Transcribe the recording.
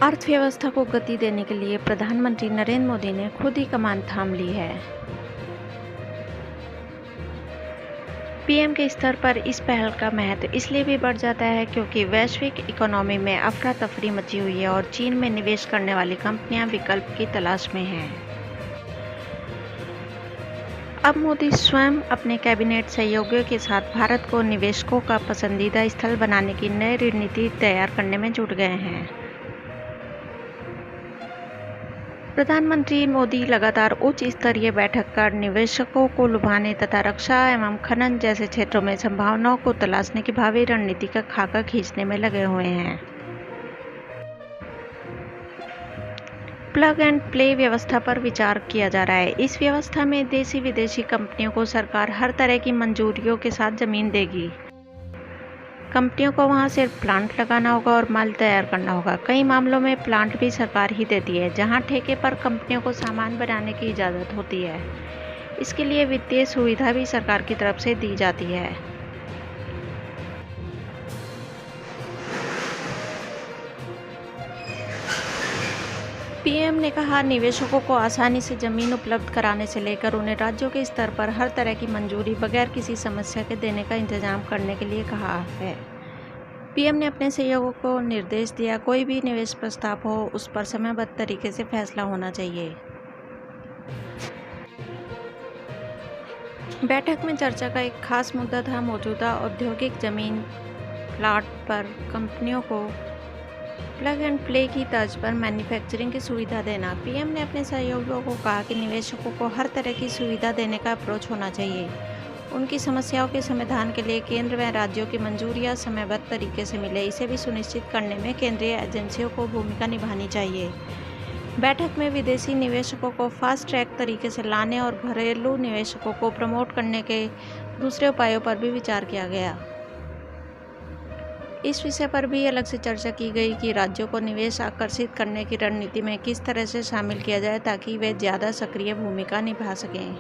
अर्थव्यवस्था को गति देने के लिए प्रधानमंत्री नरेंद्र मोदी ने खुद ही कमान थाम ली है। पीएम के स्तर पर इस पहल का महत्व इसलिए भी बढ़ जाता है क्योंकि वैश्विक इकोनॉमी में अफरा तफरी मची हुई है और चीन में निवेश करने वाली कंपनियां विकल्प की तलाश में हैं। अब मोदी स्वयं अपने कैबिनेट सहयोगियों के साथ भारत को निवेशकों का पसंदीदा स्थल बनाने की नई रणनीति तैयार करने में जुट गए हैं। प्रधानमंत्री मोदी लगातार उच्च स्तरीय बैठक कर निवेशकों को लुभाने तथा रक्षा एवं खनन जैसे क्षेत्रों में संभावनाओं को तलाशने की भावी रणनीति का खाका खींचने में लगे हुए हैं। प्लग एंड प्ले व्यवस्था पर विचार किया जा रहा है। इस व्यवस्था में देशी विदेशी कंपनियों को सरकार हर तरह की मंजूरियों के साथ जमीन देगी। कंपनियों को वहां सिर्फ प्लांट लगाना होगा और माल तैयार करना होगा। कई मामलों में प्लांट भी सरकार ही देती है, जहां ठेके पर कंपनियों को सामान बनाने की इजाज़त होती है। इसके लिए वित्तीय सुविधा भी सरकार की तरफ से दी जाती है। पीएम ने कहा, निवेशकों को आसानी से जमीन उपलब्ध कराने से लेकर उन्हें राज्यों के स्तर पर हर तरह की मंजूरी बगैर किसी समस्या के देने का इंतजाम करने के लिए कहा है। पीएम ने अपने सहयोगियों को निर्देश दिया, कोई भी निवेश प्रस्ताव हो उस पर समयबद्ध तरीके से फैसला होना चाहिए। बैठक में चर्चा का एक खास मुद्दा था मौजूदा औद्योगिक जमीन प्लाट पर कंपनियों को प्लग एंड प्ले की तर्ज पर मैन्युफैक्चरिंग की सुविधा देना। पीएम ने अपने सहयोगियों को कहा कि निवेशकों को हर तरह की सुविधा देने का अप्रोच होना चाहिए। उनकी समस्याओं के समाधान के लिए केंद्र व राज्यों की मंजूरियां समयबद्ध तरीके से मिले, इसे भी सुनिश्चित करने में केंद्रीय एजेंसियों को भूमिका निभानी चाहिए। बैठक में विदेशी निवेशकों को फास्ट ट्रैक तरीके से लाने और घरेलू निवेशकों को प्रमोट करने के दूसरे उपायों पर भी विचार किया गया। इस विषय पर भी अलग से चर्चा की गई कि राज्यों को निवेश आकर्षित करने की रणनीति में किस तरह से शामिल किया जाए ताकि वे ज़्यादा सक्रिय भूमिका निभा सकें।